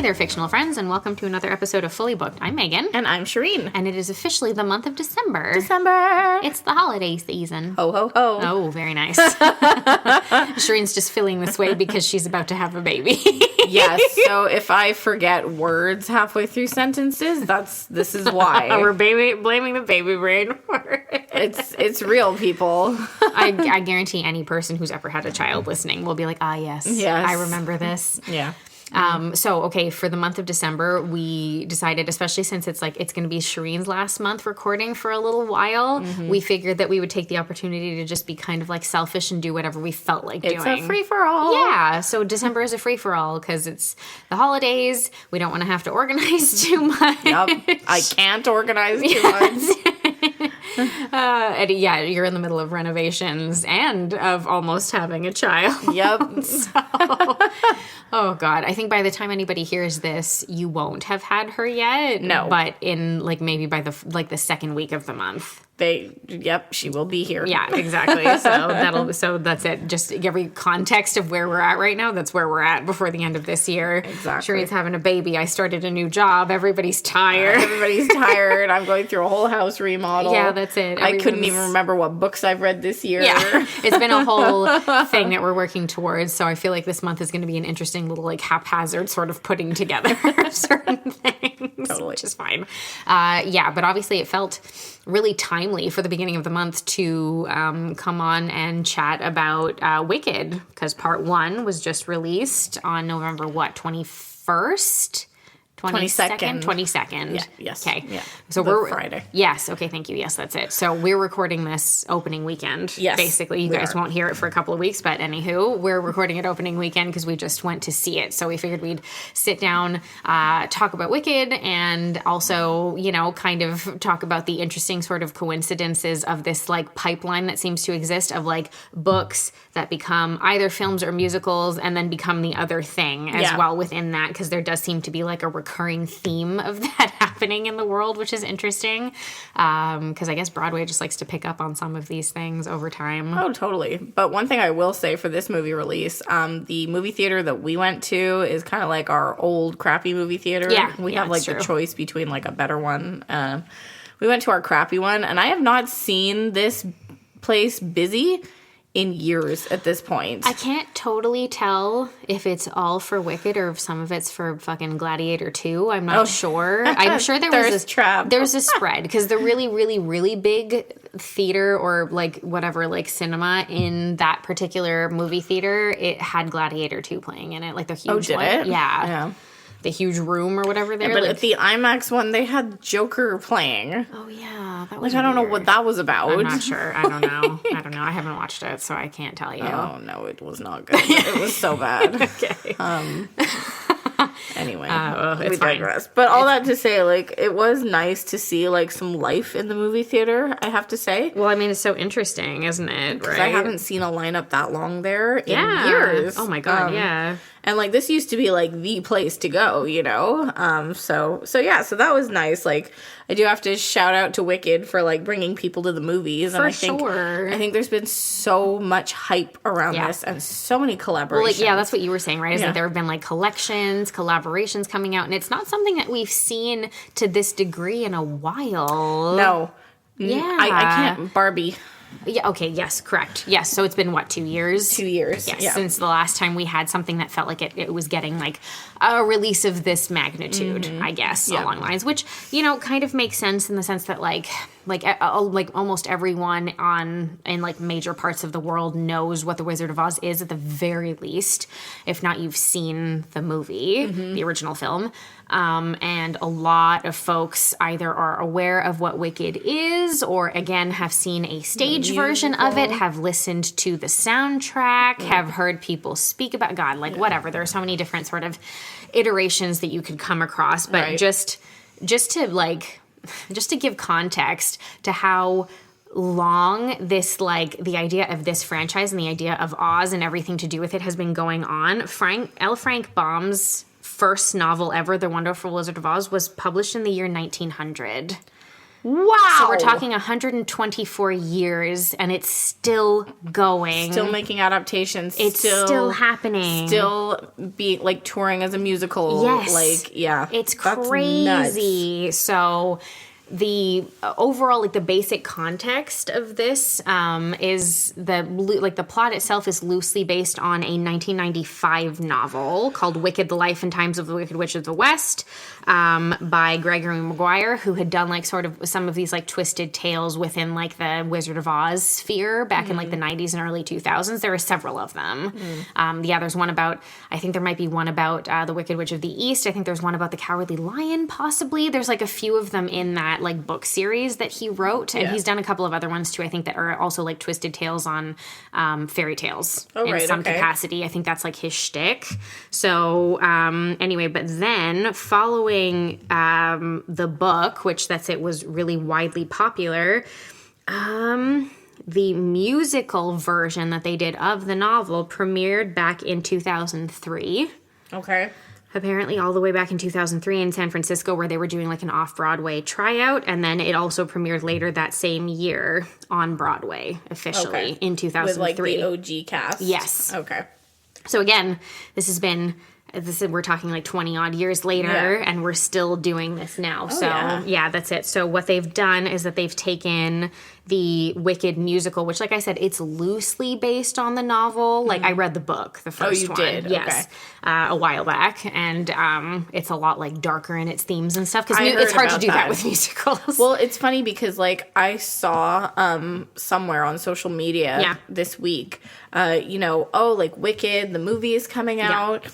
Hey there, fictional friends, and welcome to another episode of Fully Booked. I'm Megan. And I'm Shireen. And it is officially the month of December. December! It's the holiday season. Ho, ho, ho. Oh, very nice. Shireen's just feeling this way because she's about to have a baby. Yes, so if I forget words halfway through sentences, this is why. We're blaming the baby brain for it. It's real, people. I guarantee any person who's ever had a child listening will be like, yes, I remember this. Yeah. For the month of December, we decided, especially since it's going to be Shireen's last month recording for a little while, we figured that we would take the opportunity to just be kind of like selfish and do whatever we felt like doing. It's a free-for-all. Yeah, so December is a free-for-all because it's the holidays. We don't want to have to organize too much. Yep, I can't organize too much. And you're in the middle of renovations and of almost having a child. Yep. Oh, God. I think by the time anybody hears this, you won't have had her yet. No. But in, maybe by the second week of the month. She will be here. Yeah, exactly. So that's it. Just every context of where we're at right now, that's where we're at before the end of this year. Exactly. Shireen's having a baby. I started a new job. Everybody's tired. I'm going through a whole house remodel. Yeah, that's it. I couldn't even remember what books I've read this year. Yeah, it's been a whole thing that we're working towards. So I feel like this month is going to be an interesting little haphazard sort of putting together certain things, totally. Which is fine. But obviously it felt really timely for the beginning of the month to come on and chat about Wicked, because part 1 was just released on November 21st? 22nd. Yeah, yes. Okay. Yeah. So we're Friday. Yes. Okay. Thank you. Yes, that's it. So we're recording this opening weekend. Yes. Basically, you guys won't hear it for a couple of weeks, but anywho, we're recording it opening weekend because we just went to see it. So we figured we'd sit down, talk about Wicked, and also, kind of talk about the interesting sort of coincidences of this pipeline that seems to exist of books that become either films or musicals and then become the other thing as well within that, because there does seem to be a recurring theme of that happening in the world, which is interesting, because I guess Broadway just likes to pick up on some of these things over time. Oh, totally. But one thing I will say for this movie release, the movie theater that we went to is kind of like our old crappy movie theater. We have the choice between a better one. We went to our crappy one, and I have not seen this place busy in years at this point. I can't totally tell if it's all for Wicked or if some of it's for fucking Gladiator 2. I'm not sure. I'm sure there's a spread, because the really, really, really big theater or whatever cinema in that particular movie theater, it had Gladiator 2 playing in it, the huge one. It? Yeah. The huge room or whatever there. But at the IMAX one, they had Joker playing. Oh, yeah. That was I don't know what that was about. I'm not sure. I don't know. I haven't watched it, so I can't tell you. Oh, no, it was not good. It was so bad. Okay. Anyway, we digress. But all that to say, it was nice to see, some life in the movie theater, I have to say. Well, I mean, it's so interesting, isn't it? Right? I haven't seen a lineup that long there in years. Oh, my God, yeah. And, this used to be, the place to go, So that was nice. I do have to shout out to Wicked for, bringing people to the movies. I think there's been so much hype around this and so many collaborations. Well, that's what you were saying, right? Is that there have been, collections, collaborations coming out, and it's not something that we've seen to this degree in a while. No. Yeah. I can't. Barbie. Yeah, okay, yes, correct. Yes, so it's been, 2 years? 2 years, yes, since the last time we had something that felt like it was getting, a release of this magnitude, I guess, along lines, which, kind of makes sense in the sense that, almost everyone in major parts of the world knows what The Wizard of Oz is at the very least, if not you've seen the movie, the original film. And a lot of folks either are aware of what Wicked is, or again have seen a stage version of it, have listened to the soundtrack, have heard people speak about whatever. There are so many different sort of iterations that you could come across, but just to give context to how long this the idea of this franchise and the idea of Oz and everything to do with it has been going on. Frank Baum's first novel ever, The Wonderful Wizard of Oz, was published in the year 1900. Wow. So we're talking 124 years, and it's still going. Still making adaptations. It's still happening. Still be like touring as a musical. Yes. Like, yeah. It's crazy. Nuts. So the overall, like the basic context of this is the plot itself is loosely based on a 1995 novel called Wicked: The Life and Times of the Wicked Witch of the West by Gregory Maguire, who had done like sort of some of these like twisted tales within like the Wizard of Oz sphere back in like the 90s and early 2000s. There are several of them. There's one about, I think there might be one about the Wicked Witch of the East. I think there's one about the Cowardly Lion, possibly. There's like a few of them in that like book series that he wrote, and he's done a couple of other ones too, I think, that are also like twisted tales on fairy tales in some capacity. I think that's like his shtick. So anyway, but then following the book, which was really widely popular, the musical version that they did of the novel premiered back in 2003. Okay. Apparently all the way back in 2003 in San Francisco, where they were doing like an off-Broadway tryout, and then it also premiered later that same year on Broadway officially in 2003. With like the OG cast? Yes. Okay. So again, we're talking like 20 odd years later, and we're still doing this now. That's it. So what they've done is that they've taken the Wicked musical, which, like I said, it's loosely based on the novel. Like, I read the book, the first one. Did? Yes. Okay. A while back. And it's a lot, like, darker in its themes and stuff. Because it's hard to do that with musicals. Well, it's funny because, like, I saw somewhere on social media this week, like, Wicked, the movie is coming out.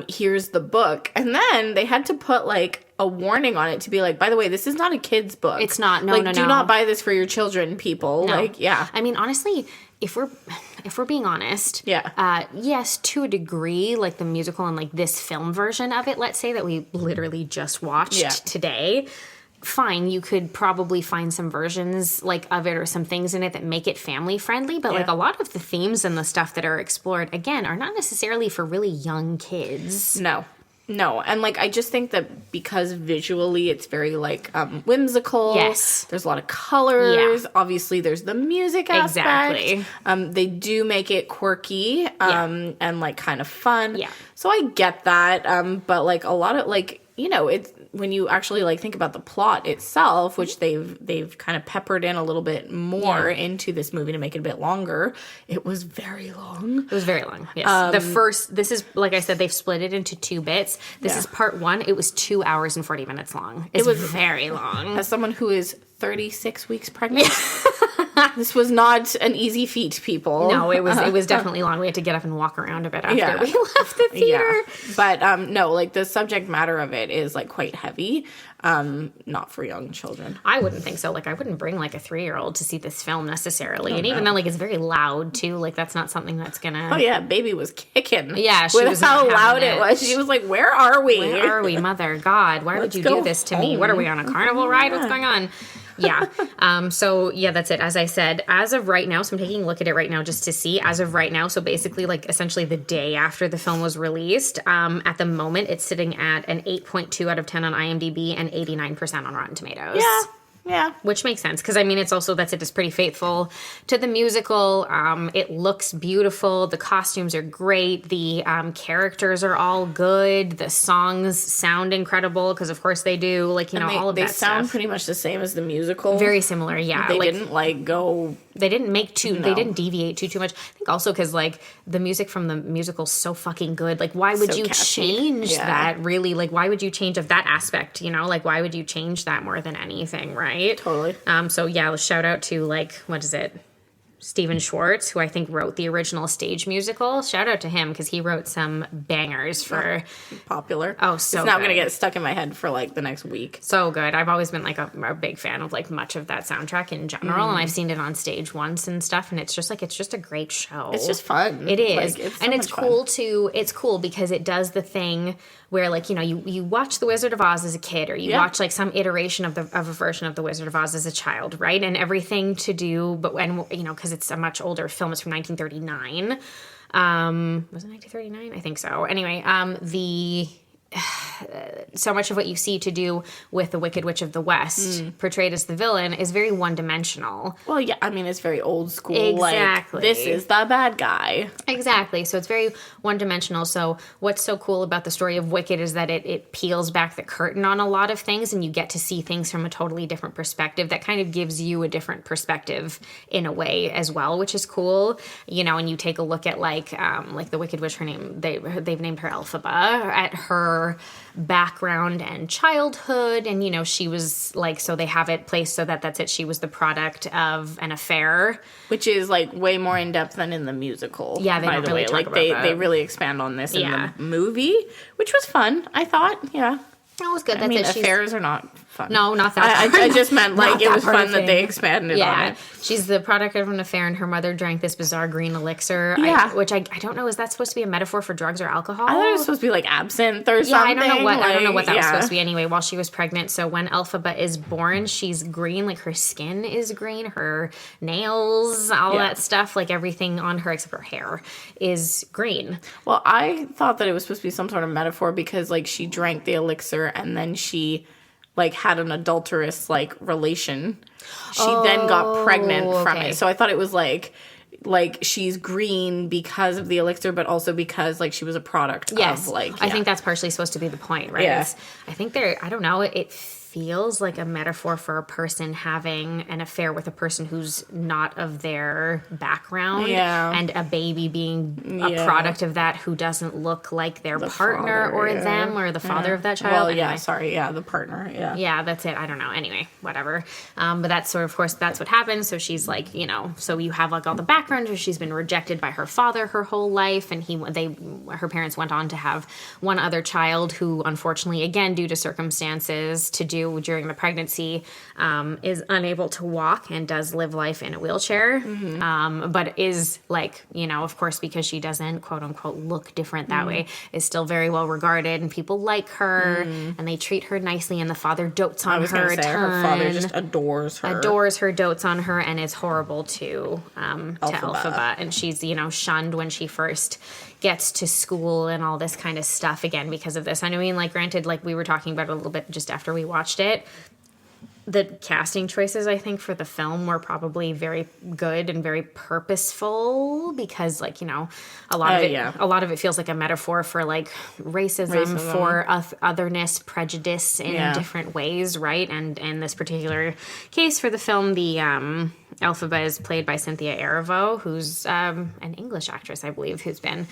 Here's the book. And then they had to put, like, a warning on it to be like, by the way, this is not a kid's book. It's not. No. Do not buy this for your children, people. No. Like, yeah. I mean, honestly, if we're being honest, yes, to a degree, like the musical and like this film version of it, let's say that we literally just watched today, fine, you could probably find some versions like of it or some things in it that make it family friendly, but like a lot of the themes and the stuff that are explored, again, are not necessarily for really young kids. No, and like I just think that because visually it's very like whimsical. Yes, there's a lot of colors. Yeah. Obviously, there's the music aspect. Exactly. They do make it quirky and like kind of fun. Yeah. So I get that. But like a lot of like it's when you actually like think about the plot itself, which they've kind of peppered in a little bit more into this movie to make it a bit longer. It was very long. It was very long. Yes. This is, like I said, they've split it into two bits. This is part one. It was 2 hours and 40 minutes long. It was very long. As someone who is 36 weeks pregnant, this was not an easy feat, people. No, it was definitely long. We had to get up and walk around a bit after we left the theater. Yeah. But no, like the subject matter of it is like quite heavy. Not for young children. I wouldn't think so. Like I wouldn't bring like a 3-year-old to see this film necessarily. And even though like it's very loud too, like that's not something that's gonna. Oh yeah, baby was kicking. Yeah, she was how loud it was. She was like, "Where are we? Where are we, Mother God? Why would you do this to me? What are we on a carnival ride? What's going on?" Yeah. So yeah, that's it. As I said, as of right now, so I'm taking a look at it right now just to see. As of right now, so basically like essentially the day after the film was released, at the moment it's sitting at an 8.2 out of 10 on IMDb and 89% on Rotten Tomatoes. Yeah. Which makes sense because I mean it's pretty faithful to the musical. It looks beautiful. The costumes are great. The characters are all good. The songs sound incredible because of course they do. Like all of that stuff. They sound pretty much the same as the musical. Very similar. Yeah. They didn't like go. They didn't make They didn't deviate too much. I think also because like the music from the musical's so fucking good. Like why would you change that? Really? Like why would you change of that aspect? Like why would you change that more than anything? Right. Totally. So yeah, let's shout out to like, what is it? Stephen Schwartz, who I think wrote the original stage musical. Shout out to him because he wrote some bangers for popular. Oh, so it's not going to get stuck in my head for like the next week. So good. I've always been like a big fan of like much of that soundtrack in general, and I've seen it on stage once and stuff. And it's just a great show. It's just fun. It is, and it's cool too. It's cool because it does the thing where like you watch The Wizard of Oz as a kid, or you watch like some iteration of a version of The Wizard of Oz as a child, right? And everything to do, because it's a much older film. It's from 1939. Was it 1939? I think so. Anyway, so much of what you see to do with the Wicked Witch of the West, portrayed as the villain, is very one-dimensional. Well, yeah, I mean, it's very old school. Exactly. Like, this is the bad guy. Exactly. So it's very one-dimensional. So what's so cool about the story of Wicked is that it peels back the curtain on a lot of things, and you get to see things from a totally different perspective that kind of gives you a different perspective in a way as well, which is cool. You know, and you take a look at like the Wicked Witch, her name, they've named her Elphaba, at her background and childhood, and you know, she was like, so they have it placed so that's it, she was the product of an affair, which is like way more in depth than in the musical. Yeah, they don't really talk about that. They really expand on this in the movie, which was fun, I thought. Yeah, that was good. I mean, affairs are not fun. No, not that. I just meant like it was fun that they expanded on it. She's the product of an affair, and her mother drank this bizarre green elixir. Yeah, which I don't know. Is that supposed to be a metaphor for drugs or alcohol? I thought it was supposed to be like absinthe or something. I don't know what that was supposed to be. Anyway, while she was pregnant, so when Elphaba is born, she's green. Like her skin is green, her nails, all that stuff, like everything on her except her hair is green. Well, I thought that it was supposed to be some sort of metaphor because like she drank the elixir and then she like had an adulterous like relation. She then got pregnant from it. So I thought it was like she's green because of the elixir, but also because like she was a product of like. I think that's partially supposed to be the point, right? Yeah. I think I don't know, it feels like a metaphor for a person having an affair with a person who's not of their background, and a baby being a product of that who doesn't look like their partner or them or the father of that child. Well, anyway. The partner, Yeah, that's it. I don't know. Anyway, whatever. But that's sort of course, that's what happens. So she's like, you know, so you have like all the background where she's been rejected by her father her whole life, and her parents went on to have one other child who, unfortunately, again, due to circumstances to do during the pregnancy, is unable to walk and does live life in a wheelchair, but is like, you know, of course, because she doesn't quote unquote look different that way, is still very well regarded, and people like her, and they treat her nicely, and the father dotes on her a ton. Her father just adores her, dotes on her, and is horrible to Elphaba, and she's, you know, shunned when she first gets to school and all this kind of stuff, again because of this. I mean, like, granted, like we were talking about it a little bit just after we watched it, the casting choices, I think, for the film were probably very good and very purposeful because, like, you know, a lot of it feels like a metaphor for like racism. For otherness, prejudice in different ways, right? And in this particular case for the film, the Elphaba is played by Cynthia Erivo, who's an English actress, I believe, who's been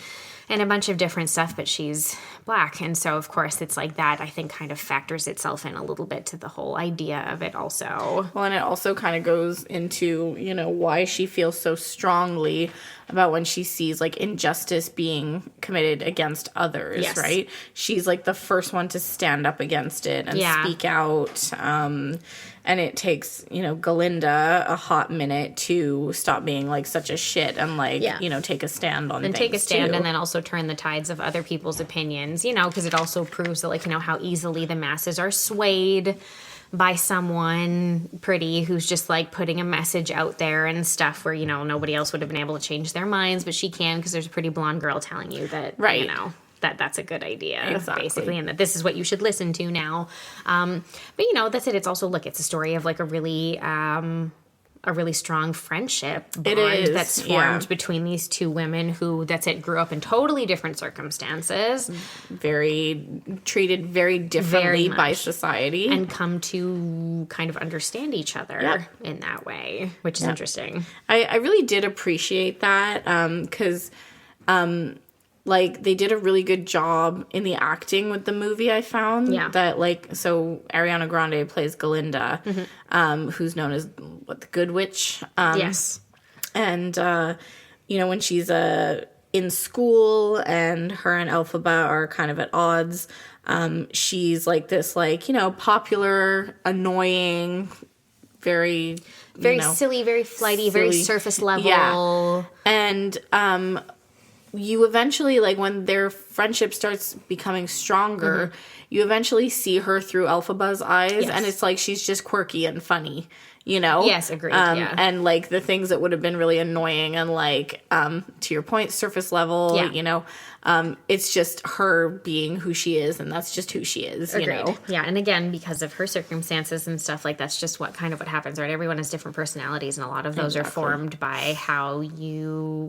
in a bunch of different stuff, but she's Black. And so, of course, it's like that, I think, kind of factors itself in a little bit to the whole idea of it also. Well, and it also kind of goes into, you know, why she feels so strongly about when she sees, like, injustice being committed against others, right? She's, like, the first one to stand up against it and speak out. And it takes, you know, Galinda a hot minute to stop being, like, such a shit and, like, you know, take a stand on things, take a stand, and then also turn the tides of other people's opinions, you know, because it also proves that, like, you know, how easily the masses are swayed by someone pretty who's just, like, putting a message out there and stuff where, you know, nobody else would have been able to change their minds, but she can because there's a pretty blonde girl telling you that, you know, that's a good idea, basically, and that this is what you should listen to now. But, you know, that's it. It's also, look, it's a story of, like, a really strong friendship bond that's formed between these two women who, that's it, grew up in totally different circumstances. Treated very differently by society. And come to kind of understand each other in that way, which is interesting. I really did appreciate that because... like, they did a really good job in the acting with the movie, I found. Yeah. That, like, so Ariana Grande plays Galinda, who's known as, the Good Witch. Yes. And, you know, when she's in school and her and Elphaba are kind of at odds, she's, like, this, like, you know, popular, annoying, very silly, very flighty, very surface level. Yeah. And, you eventually, like, when they're friendship starts becoming stronger, you eventually see her through Elphaba's eyes, and it's like she's just quirky and funny, you know? Yes, agreed, yeah. And, like, the things that would have been really annoying and, like, to your point, surface level, you know, it's just her being who she is, and that's just who she is, you know? Yeah, and again, because of her circumstances and stuff, like, that's just what happens, right? Everyone has different personalities, and a lot of those are formed by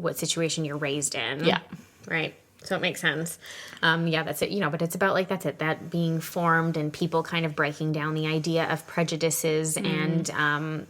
what situation you're raised in. Yeah. Right? So it makes sense. Yeah, that's it. You know, but it's about, like, that being formed and people kind of breaking down the idea of prejudices and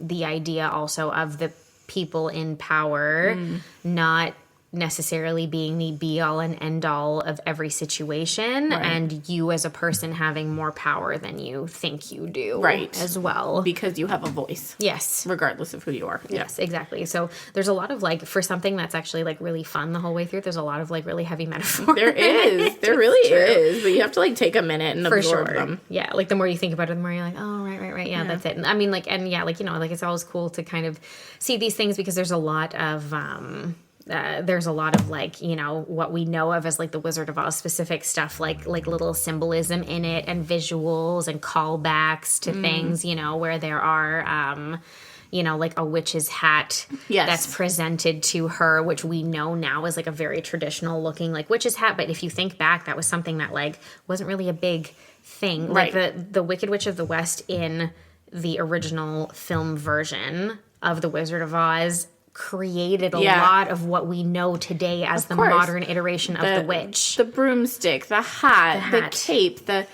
the idea also of the people in power not necessarily being the be-all and end-all of every situation, and you as a person having more power than you think you do as well. Because you have a voice. Yes. Regardless of who you are. Yes, exactly. So there's a lot of, like, for something that's actually, like, really fun the whole way through, there's a lot of, like, really heavy metaphors. There is. There really is. But you have to, like, take a minute and absorb them. Yeah, like, the more you think about it, the more you're like, oh, right. Yeah, that's it. And, I mean, like, and yeah, like, you know, like, it's always cool to kind of see these things because there's a lot of, like, you know, what we know of as, like, the Wizard of Oz specific stuff, like little symbolism in it and visuals and callbacks to things, you know, where there are, you know, like a witch's hat that's presented to her, which we know now is, like, a very traditional looking, like, witch's hat. But if you think back, that was something that, like, wasn't really a big thing. Like, the Wicked Witch of the West in the original film version of The Wizard of Oz created a lot of what we know today as the modern iteration of the witch. The broomstick, the hat, the cape, the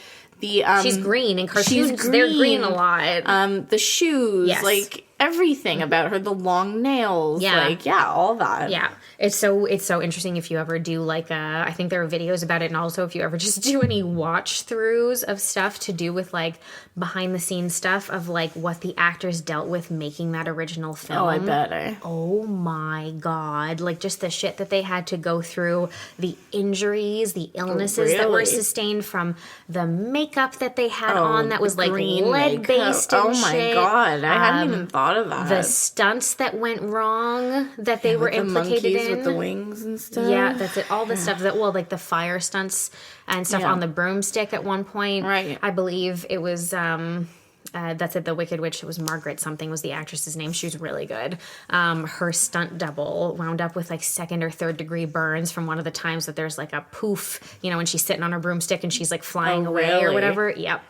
she's green in cartoons. They're green a lot. The shoes, like everything about her, the long nails, like all that. Yeah. It's so interesting if you ever do, like, I think there are videos about it, and also if you ever just do any watch throughs of stuff to do with, like, behind the scenes stuff of, like, what the actors dealt with making that original film. Oh, I bet. Oh my God. Like, just the shit that they had to go through, the injuries, the illnesses that were sustained from the makeup that they had on that was, like, lead-based and shit. Oh my God. I hadn't even thought of that. The stunts that went wrong that they were implicated in. With the wings and stuff. Yeah, that's it. All the stuff that, well, like the fire stunts and stuff on the broomstick at one point. Right. I believe it was, that's it, the Wicked Witch. It was Margaret something was the actress's name. She was really good. Her stunt double wound up with, like, 2nd or 3rd degree burns from one of the times that there's, like, a poof, you know, when she's sitting on her broomstick and she's, like, flying away or whatever. Yep.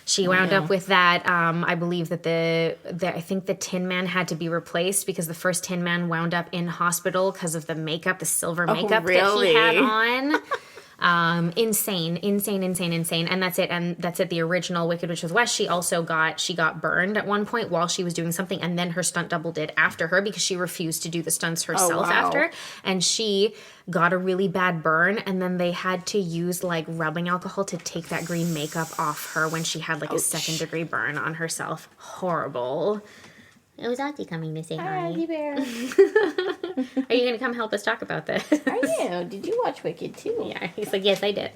She wound up with that. I believe that I think the Tin Man had to be replaced because the first Tin Man wound up in hospital because of the makeup, the silver makeup that he had on. Insane. And that's it. And that's it. The original Wicked Witch of the West, she got burned at one point while she was doing something, and then her stunt double did after her because she refused to do the stunts herself after. And she got a really bad burn, and then they had to use, like, rubbing alcohol to take that green makeup off her when she had, like, a 2nd degree burn on herself. Horrible. It was Auntie coming to say hi. Hi, Auntie Bear. Are you going to come help us talk about this? I am. Did you watch Wicked too? Yeah. He's like, yes, I did.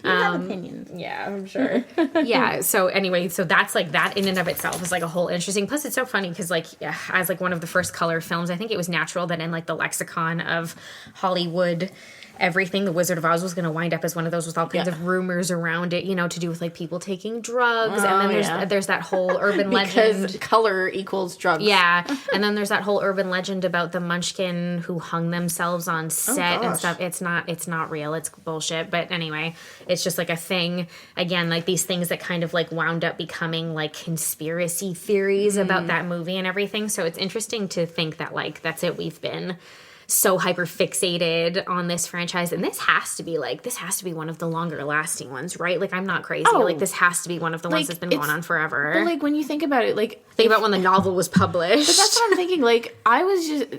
You have opinions. Yeah, I'm sure. Yeah, so anyway, so that's, like, that in and of itself is, like, a whole interesting. Plus, it's so funny because, like, as, like, one of the first color films, I think it was natural that in, like, the lexicon of Hollywood everything, The Wizard of Oz was going to wind up as one of those with all kinds of rumors around it, you know, to do with, like, people taking drugs. And then there's that whole urban legend. Because color equals drugs. Yeah. And then there's that whole urban legend about the Munchkin who hung themselves on set and stuff. It's not real. It's bullshit. But anyway, it's just, like, a thing. Again, like, these things that kind of, like, wound up becoming, like, conspiracy theories about that movie and everything. So it's interesting to think that, like, that's it. We've been so hyper fixated on this franchise, and this has to be one of the longer lasting ones, right? Like, I'm not crazy. Like, this has to be one of the ones that's been going on forever. But, like, when you think about it, like, think about when the novel was published. But that's what I'm thinking. Like,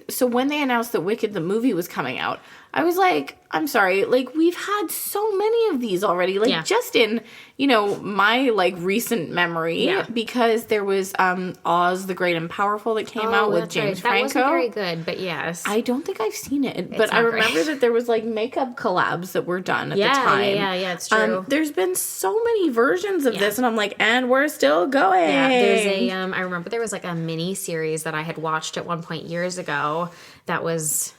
so when they announced that Wicked the movie was coming out, I was like, I'm sorry, like, we've had so many of these already, like, just in, you know, my, like, recent memory, because there was Oz the Great and Powerful that came out with James Franco. That wasn't very good, but yes. I don't think I've seen it, but I remember that there was, like, makeup collabs that were done at the time. Yeah, it's true. There's been so many versions of this, and I'm like, and we're still going. Yeah, there's I remember there was, like, a mini series that I had watched at one point years ago that was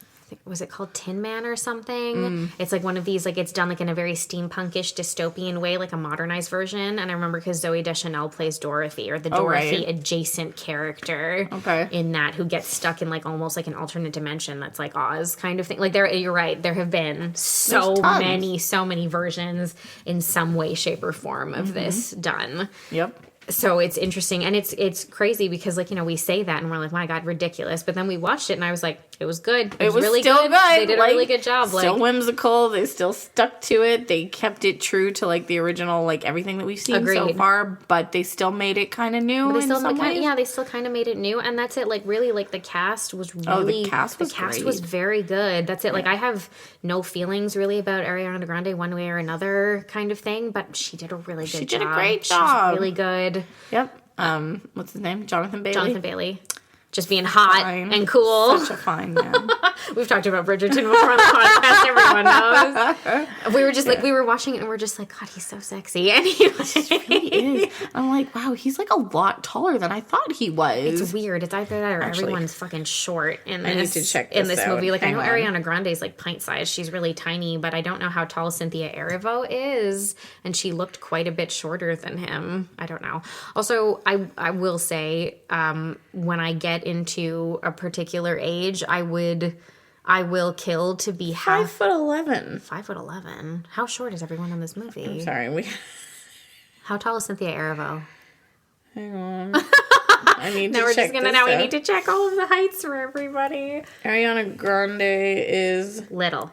was it called Tin Man or something? It's like one of these, like it's done like in a very steampunkish dystopian way, like a modernized version. And I remember because Zooey Deschanel plays Dorothy, or the Dorothy adjacent character in that, who gets stuck in like almost like an alternate dimension that's like Oz kind of thing. Like you're right, there have been so many versions in some way, shape, or form of this done. Yep. So it's interesting, and it's crazy because, like, you know, we say that and we're like, my God, ridiculous. But then we watched it and I was like, it was good. It was really good. They did a really good job. Still whimsical. They still stuck to it. They kept it true to like the original, like everything that we've seen so far. But they still made it kind of new. They still kind of made it new. And that's it. Like really, like the cast was really the cast was very good. That's it. Like I have no feelings really about Ariana Grande one way or another kind of thing. But she did a really good job. She did a great job. She was really good. Yep. What's his name? Jonathan Bailey. Just being hot and cool. Such a fine man. We've talked about Bridgerton before on the podcast. Everyone knows. We were just like, we were watching it and we're just like, God, he's so sexy. Anyway. He really is. I'm like, wow, he's like a lot taller than I thought he was. It's weird. It's either that or everyone's fucking short in this, I need to check this out. movie. Like, I know Ariana Grande's like pint sized. She's really tiny, but I don't know how tall Cynthia Erivo is. And she looked quite a bit shorter than him. I don't know. Also, I will say, when I get into a particular age, I will kill to be 5'11". 5'11". How short is everyone in this movie? I'm sorry. How tall is Cynthia Erivo? Hang on. I need to check this out. We need to check all of the heights for everybody. Ariana Grande is little.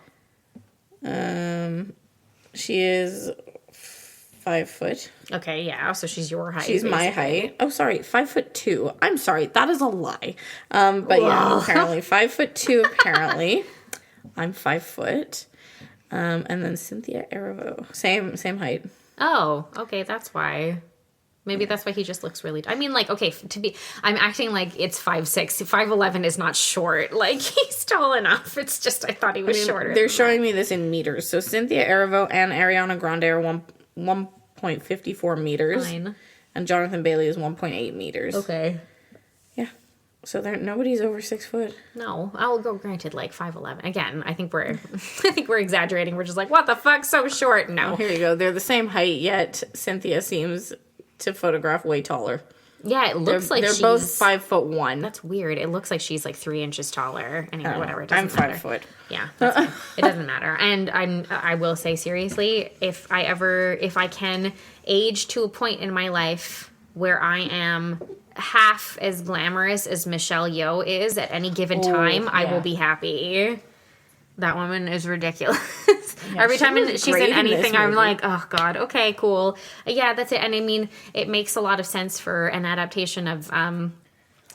She is 5 foot. Okay, yeah. So she's your height. She's my height. Oh, sorry, 5'2". I'm sorry, that is a lie. But yeah, apparently 5'2". Apparently, I'm 5 foot. And then Cynthia Erivo, same height. Oh, okay, that's why. Maybe that's why he just looks really... I mean, like, okay, I'm acting like it's 5'6". 5'11" is not short. Like, he's tall enough. It's just, I thought he was shorter. They're showing me this in meters. So Cynthia Erivo and Ariana Grande are 1.54 meters. Fine. And Jonathan Bailey is 1.8 meters. Okay. Yeah. So nobody's over 6 foot. No, I'll go granted like 5'11". Again, I think we're exaggerating. We're just like, what the fuck, so short? No. Oh, here you go. They're the same height, yet Cynthia seems to photograph way taller. Yeah, it looks like they're both 5'1". That's weird. It looks like she's like 3 inches taller. Anyway, whatever. It I'm doesn't matter. 5 foot. Yeah, that's fine. It doesn't matter. And I will say seriously, if I can age to a point in my life where I am half as glamorous as Michelle Yeoh is at any given time, I will be happy. That woman is ridiculous. Yeah, every time she's in anything, I'm like, oh, God, okay, cool. Yeah, that's it. And I mean, it makes a lot of sense for an adaptation of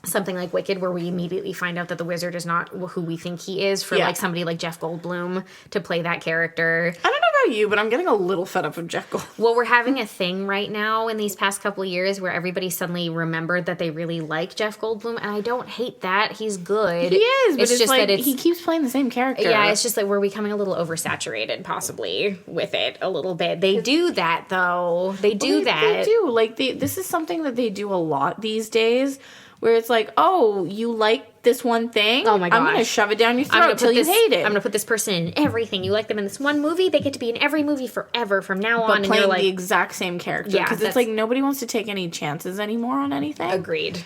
something like Wicked, where we immediately find out that the wizard is not who we think he is, for like somebody like Jeff Goldblum to play that character. I don't know about you, but I'm getting a little fed up with Jeff Goldblum. Well, we're having a thing right now in these past couple of years where everybody suddenly remembered that they really like Jeff Goldblum, and I don't hate that. He's good. He is, but it's just like that he keeps playing the same character. Yeah, it's just like we're becoming a little oversaturated, possibly, with it a little bit. They do that, though. They do that. They do. Like, this is something that they do a lot these days, where it's like, oh, you like this one thing? Oh my gosh. I'm going to shove it down your throat until you hate it. I'm going to put this person in everything. You like them in this one movie, they get to be in every movie forever from now on. But playing the exact same character. Yeah. Because it's like nobody wants to take any chances anymore on anything. Agreed.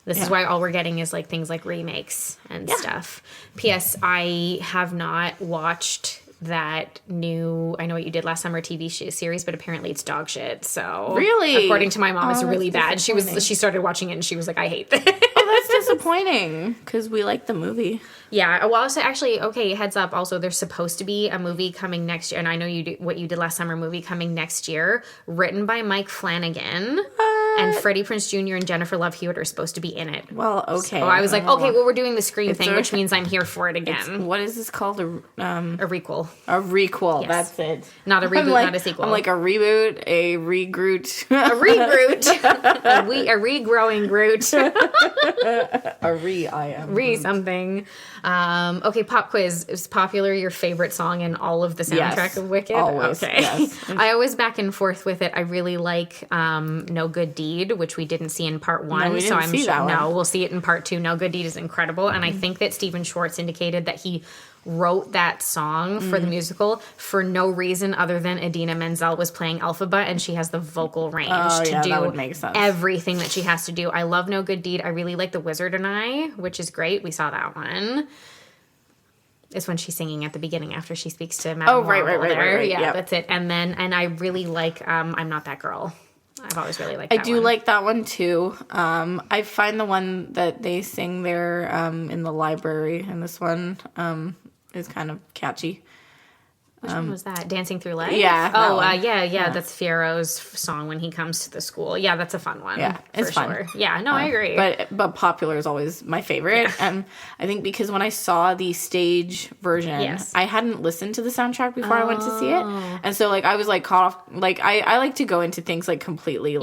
This is why all we're getting is like things like remakes and stuff. P.S. I have not watched that new I Know What You Did Last Summer TV series, but apparently it's dog shit. So really, according to my mom, it's really bad. She started watching it and she was like, I hate this. Oh, that's disappointing because we like the movie. Yeah, well, also, actually, okay, heads up. Also, there's supposed to be a movie coming next year, and I Know What You Did Last Summer movie coming next year, written by Mike Flanagan. And Freddie Prinze Jr. and Jennifer Love Hewitt are supposed to be in it. Well, okay. So I was like, okay, well, we're doing the Scream thing, which means I'm here for it again. What is this called? A requel. A requel, yes. That's it. Not a reboot, not a sequel. I'm like a reboot, a regroot. A regroot. A regrowing Groot. I am. Something. Okay, pop quiz. Is Popular your favorite song in all of the soundtrack of Wicked? Always. Okay. Yes. I always back and forth with it. I really like No Good Deed, which we didn't see in part 1. No, we didn't see that one. No, we'll see it in part 2. No Good Deed is incredible. And I think that Stephen Schwartz indicated that he wrote that song for the musical for no reason other than Idina Menzel was playing Elphaba and she has the vocal range to do that would make sense. everything that she has to do. I love No Good Deed. I really like The Wizard and I, which is great. We saw that one. It's when she's singing at the beginning after she speaks to Madame right. Yeah, yep. that's it. And I really like I'm Not That Girl. I've always really liked that one. I do like that one too. I find the one that they sing there in the library in this one is kind of catchy. Which one was that? Dancing Through Life? Yeah. Yeah. That's Fiero's song when he comes to the school. Yeah, that's a fun one. Yeah, it's fun. Sure. Yeah, no, I agree. But Popular is always my favorite. Yeah. And I think because when I saw the stage version, I hadn't listened to the soundtrack before I went to see it. And so I was caught off. I like to go into things completely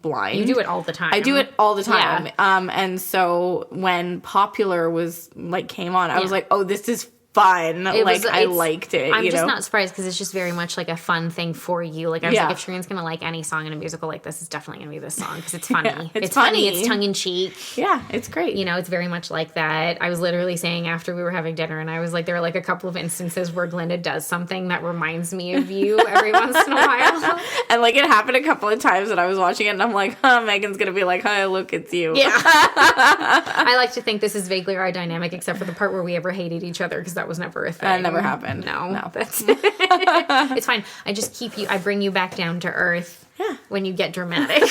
blind. You do it all the time. I do it all the time. Yeah. And so when Popular was came on, I was like, oh, this is fun. I liked it. I'm just not surprised because it's just very much a fun thing for you. I was like, if Shireen's gonna like any song in a musical like this, it's definitely gonna be this song because it's funny. Yeah, it's funny. It's tongue in cheek. Yeah, it's great. It's very much like that. I was literally saying after we were having dinner, and I was like, there are a couple of instances where Glinda does something that reminds me of you every once in a while. And it happened a couple of times that I was watching it, and I'm like, Megan's gonna be like, hi, look, it's you. Yeah. I like to think this is vaguely our dynamic, except for the part where we ever hated each other because that was never a thing. That never happened. No. That's it's fine. I just I bring you back down to earth when you get dramatic.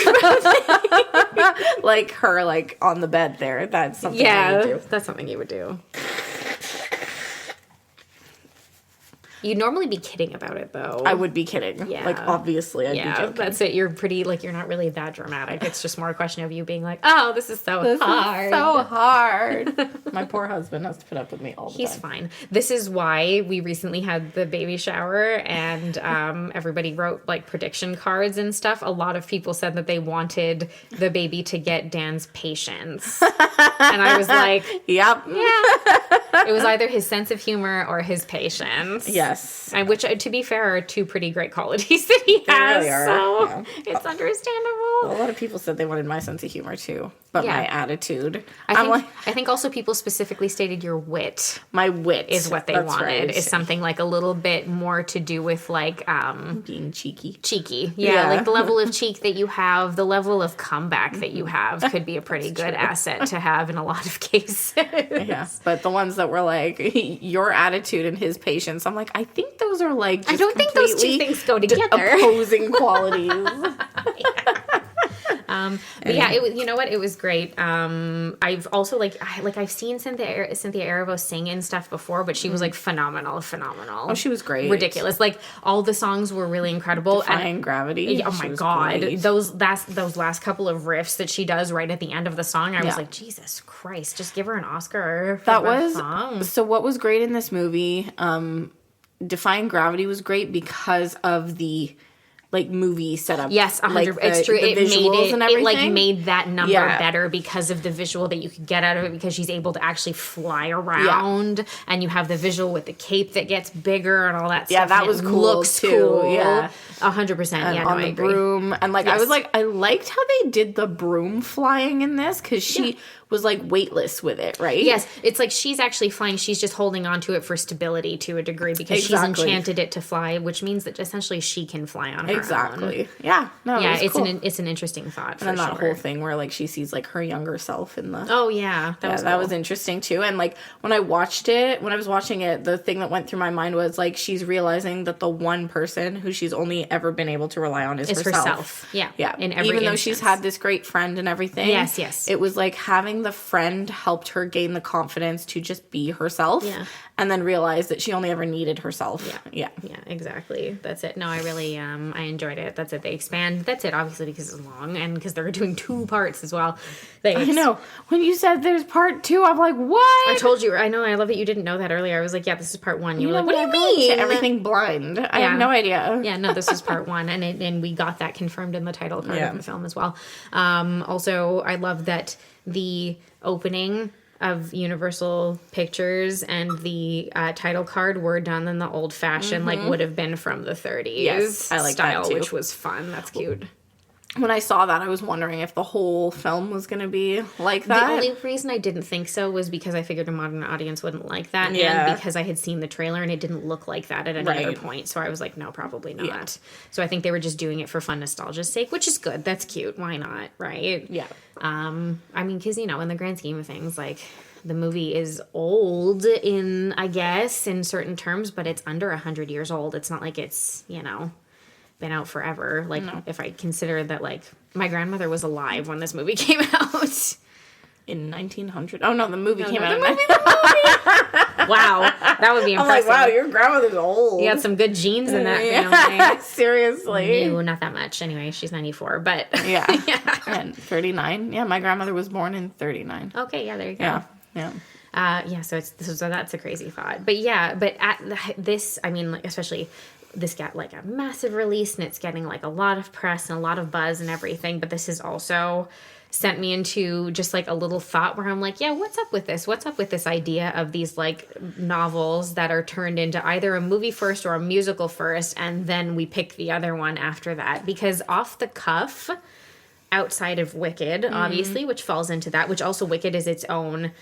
Like her, on the bed there. That's something I would do. That's something you would do. You'd normally be kidding about it, though. I would be kidding. Yeah. Obviously, I'd be joking. That's it. You're pretty, you're not really that dramatic. It's just more a question of you being like, oh, this is so hard. Is so hard. My poor husband has to put up with me all the time. He's fine. This is why we recently had the baby shower and everybody wrote prediction cards and stuff. A lot of people said that they wanted the baby to get Dan's patience. And I was like, yep. Yeah. It was either his sense of humor or his patience. Yes. And which, to be fair, are two pretty great qualities that he has. They really are. So it's understandable. Well, a lot of people said they wanted my sense of humor too, but my attitude. I think also people specifically stated your wit. My wit is what they wanted. Right. Is something a little bit more to do with being cheeky. Cheeky, yeah. The level of cheek that you have, the level of comeback that you have could be a pretty good asset to have in a lot of cases. Yeah, but the ones that were your attitude and his patience, I'm like, I think those are just I don't think those two things go together. Opposing qualities. But yeah, it was. You know what? It was great. I've also I've seen Cynthia Erivo sing and stuff before, but she was phenomenal. Oh, she was great. Ridiculous. All the songs were really incredible. Defying Gravity. Oh my god, great. those last couple of riffs that she does right at the end of the song, I was like, Jesus Christ, just give her an Oscar for that song. So what was great in this movie? Defying Gravity was great because of the movie setup. Yes, 100%. It's true. It made that number better because of the visual that you could get out of it because she's able to actually fly around and you have the visual with the cape that gets bigger and all that stuff. Yeah, that was cool looks too. Cool. Yeah. 100%. And I agree. Broom. And I was I liked how they did the broom flying in this because she was weightless with it, right? Yes, it's she's actually flying. She's just holding on to it for stability to a degree because she's enchanted it to fly, which means that essentially she can fly on her own. Yeah. No. Yeah, it was cool. it's an interesting thought. And then that whole thing where she sees her younger self in the. Oh yeah, that was interesting too. And when I watched it, when I was watching it, the thing that went through my mind was she's realizing that the one person who she's only ever been able to rely on is herself. Yeah. In every Even though she's had this great friend and everything. Yes. It was having the friend helped her gain the confidence to just be herself. Yeah. And then realize that she only ever needed herself. Yeah, exactly. That's it. No, I really I enjoyed it. That's it. They expand. That's it, obviously, because it's long and because they're doing 2 parts as well. I know. When you said there's part 2, I'm like, what? I told you. I know. I love that you didn't know that earlier. I was like, yeah, this is part 1. You were like, what do you mean? Everything blind. I have no idea. Yeah, no, this is part 1. And we got that confirmed in the title card of the film as well. Also, I love that the opening of Universal Pictures and the title card were done in the old-fashioned, like, would have been from the 30s I like style, that too. which was fun. That's cute. When I saw that, I was wondering if the whole film was going to be like that. The only reason I didn't think so was because I figured a modern audience wouldn't like that, Yeah. and because I had seen the trailer and it didn't look like that at any other point. So I was like, no, probably not. Yeah. So I think they were just doing it for fun nostalgia's sake, which is good. That's cute. Why not? Right? Yeah. I mean, because, you know, in the grand scheme of things, like, the movie is old in, I guess, in certain terms, but it's under 100 years old. It's not like it's, you know, been out forever. Like, if I consider that, like, my grandmother was alive when this movie came out. In 1900. Oh, no, the movie came out. Wow, that would be impressive. I'm like, wow, your grandmother's old. You got some good genes in that family. Seriously. No, not that much. Anyway, she's 94, but... Yeah. And 39. Yeah, my grandmother was born in 39. Okay, yeah, there you go. Yeah. So that's a crazy thought. But yeah, but at this, I mean, like, especially... This got, like, a massive release, and it's getting, like, a lot of press and a lot of buzz and everything, but this has also sent me into just, like, a little thought where I'm like, yeah, what's up with this? What's up with this idea of these, like, novels that are turned into either a movie first or a musical first, and then we pick the other one after that? Because off the cuff, outside of Wicked, obviously, which falls into that, which also Wicked is its own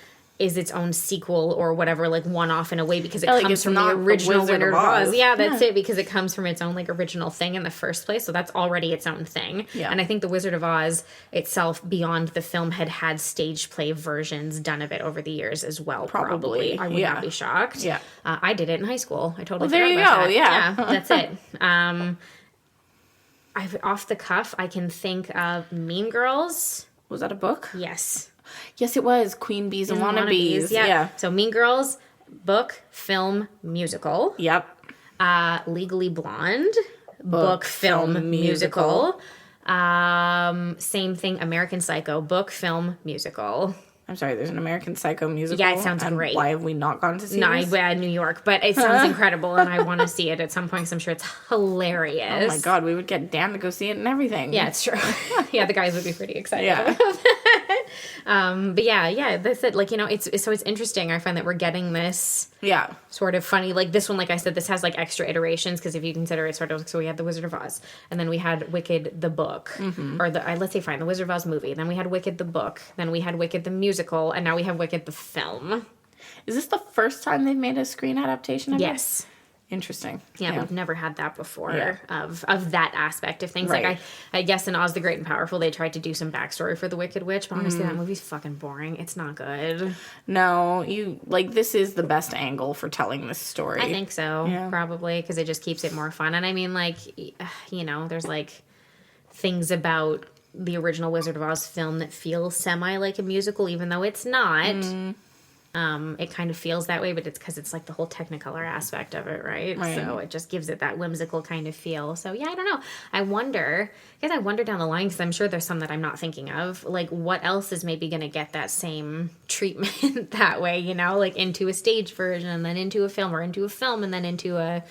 sequel or whatever, like one-off in a way, because it comes from the original Wizard of Oz. Yeah, that's it, because it comes from its own, like, original thing in the first place, so that's already its own thing. Yeah. And I think the Wizard of Oz itself, beyond the film, had stage play versions done of it over the years as well. Probably. I would not be shocked. Yeah. I did it in high school. I totally there forgot you about go. that. Yeah. That's it. Off the cuff, I can think of Mean Girls. Was that a book? Yes. Yes, it was. Queen Bees and Wannabes. Yeah. So Mean Girls, book, film, musical. Yep. Legally Blonde, book, film, musical. Same thing, American Psycho, book, film, musical. I'm sorry, there's an American Psycho musical. Yeah, it sounds great. Why have we not gone to see this? No, New York, but it sounds incredible, and I want to see it at some point, because I'm sure it's hilarious. Oh my God, we would get Dan to go see it and everything. Yeah, it's true. Yeah, the guys would be pretty excited Yeah. about that. But yeah, that's it. Like, you know, it's interesting. I find that we're getting this sort of funny, like this one, like I said, this has like extra iterations, because if you consider it sort of, so we had the Wizard of Oz, and then we had Wicked the book, or let's say the Wizard of Oz movie, then we had Wicked the book, then we had Wicked the musical, and now we have Wicked the film. Is this the first time they've made a screen adaptation of it? Yes. Interesting. Yeah, we've never had that before of that aspect of things. Right. Like I guess in Oz the Great and Powerful, they tried to do some backstory for the Wicked Witch, but honestly, that movie's fucking boring. It's not good. No, this is the best angle for telling this story. I think so, probably, because it just keeps it more fun. And I mean, like, you know, there's like things about the original Wizard of Oz film that feel semi like a musical, even though it's not. It kind of feels that way, but it's because it's like the whole Technicolor aspect of it, right? So it just gives it that whimsical kind of feel. So yeah, I don't know. I wonder down the line, because I'm sure there's some that I'm not thinking of, like what else is maybe going to get that same treatment that way, you know, like into a stage version and then into a film, or into a film and then into a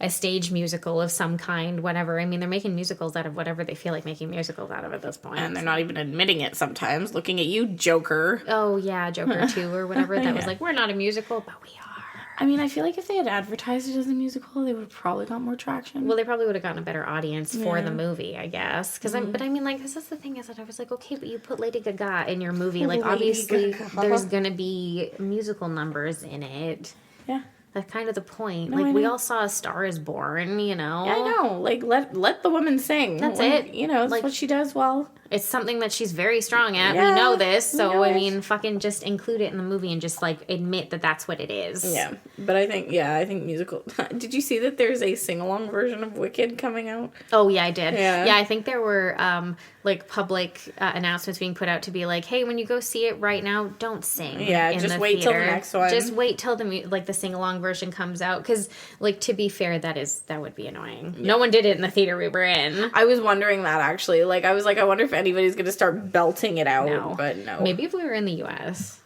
stage musical of some kind, whatever. I mean, they're making musicals out of whatever they feel like making musicals out of at this point. And they're not even admitting it sometimes. Looking at you, Joker. Oh, yeah, Joker 2 or whatever. That was like, we're not a musical, but we are. I mean, I feel like if they had advertised it as a musical, they would have probably got more traction. Well, they probably would have gotten a better audience for the movie, I guess. But I mean, like, this is the thing, is that I was like, okay, but you put Lady Gaga in your movie. Like, obviously, there's going to be musical numbers in it. Yeah. That's kind of the point. No, like, we all saw A Star Is Born, you know? Yeah, I know. Like, let the woman sing. That's it. You know, that's like, what she does well. It's something that she's very strong at. Yeah, we know this. So, I mean, fucking just include it in the movie and just, like, admit that that's what it is. Yeah. But I think musical... Did you see that there's a sing-along version of Wicked coming out? Oh, yeah, I did. Yeah, I think there were, like, public announcements being put out to be like, hey, when you go see it right now, don't sing. Yeah, in just the wait theater. till the next one. Just wait till the sing-along version comes out. Because, like, to be fair, that would be annoying. Yeah. No one did it in the theater we were in. I was wondering that, actually. Like, I was like, I wonder if anybody's going to start belting it out. But no. Maybe if we were in the U.S.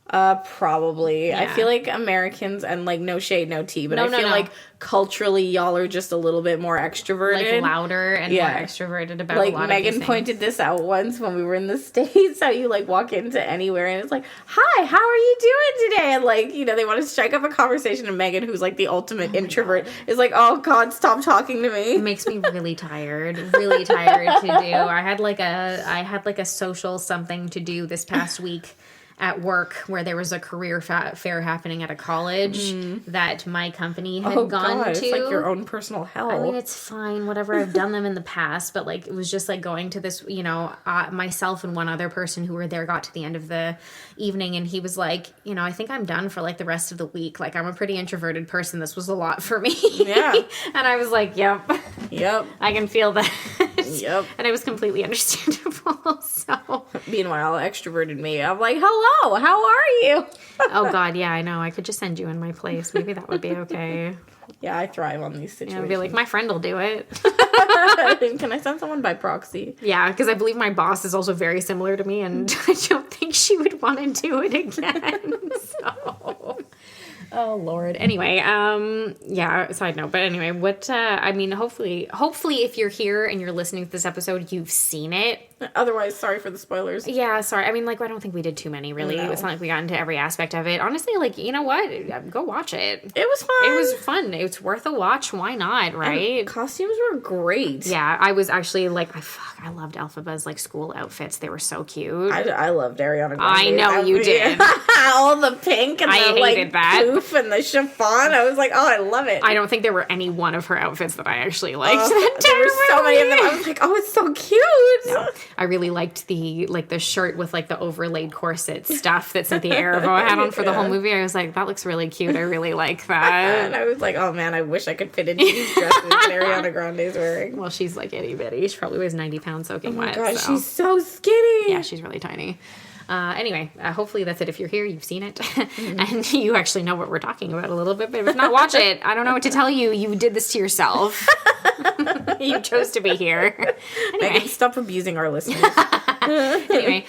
Probably. Yeah. I feel like Americans, and like no shade, no tea, but I feel like culturally y'all are just a little bit more extroverted. Like louder and more extroverted about a lot Megan of these pointed this out once when we were in the States, how you like walk into anywhere and it's like, hi, how are you doing today? And like, you know, they want to strike up a conversation, and Megan, who's like the ultimate introvert, is like, oh God, stop talking to me. It makes me really tired to do. I had like a social something to do this past week at work where there was a career fair happening at a college that my company had gone to. It's like your own personal hell. I mean, it's fine, whatever. I've done them in the past, but like it was just like going to this, you know, myself and one other person who were there got to the end of the evening, and he was like, you know, I think I'm done for like the rest of the week. Like, I'm a pretty introverted person. This was a lot for me. Yeah. And I was like, yep. I can feel that. Yep. And it was completely understandable. So meanwhile, extroverted me, I'm like, hello, how are you? Oh God, yeah, I know. I could just send you in my place. Maybe that would be okay. Yeah, I thrive on these situations. I'd be like, my friend will do it. Can I send someone by proxy? Yeah, because I believe my boss is also very similar to me, and I don't think she would want to do it again. So... Oh Lord. Anyway, yeah, side note. But anyway, I mean, hopefully if you're here and you're listening to this episode, you've seen it. Otherwise, sorry for the spoilers. Yeah, sorry. I mean, like, I don't think we did too many, really. No. It's not like we got into every aspect of it. Honestly, like, you know what? Go watch it. It was fun. It was fun. It's worth a watch. Why not, right? And costumes were great. Yeah, I was actually, like, I loved Elphaba's, like, school outfits. They were so cute. I loved Ariana Grande. I know you did. All the pink and the, like, that. poof and the chiffon. I was like, oh, I love it. I don't think there were any one of her outfits that I actually liked. There were so many of them. I was like, oh, it's so cute. No, I really liked the shirt with, like, the overlaid corset stuff that Cynthia Erivo had on for the whole movie. I was like, that looks really cute. I really like that. And I was like, oh, man, I wish I could fit into these dresses that Ariana Grande's wearing. Well, she's, like, itty bitty. She probably weighs 90 pounds soaking wet. Oh, my God, she's so skinny. Yeah, she's really tiny. Anyway, hopefully that's it. If you're here, you've seen it, and you actually know what we're talking about a little bit. But if not, watch it. I don't know what to tell you. You did this to yourself. You chose to be here. Anyway. Megan, stop abusing our listeners. Anyway,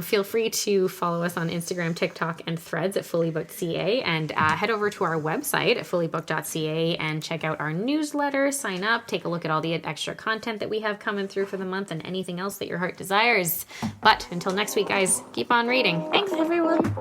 feel free to follow us on Instagram, TikTok, and Threads at fullybookedca, and head over to our website at fullybooked.ca and check out our newsletter, sign up, take a look at all the extra content that we have coming through for the month, and anything else that your heart desires. But until next week, guys, keep on reading. Thanks, everyone.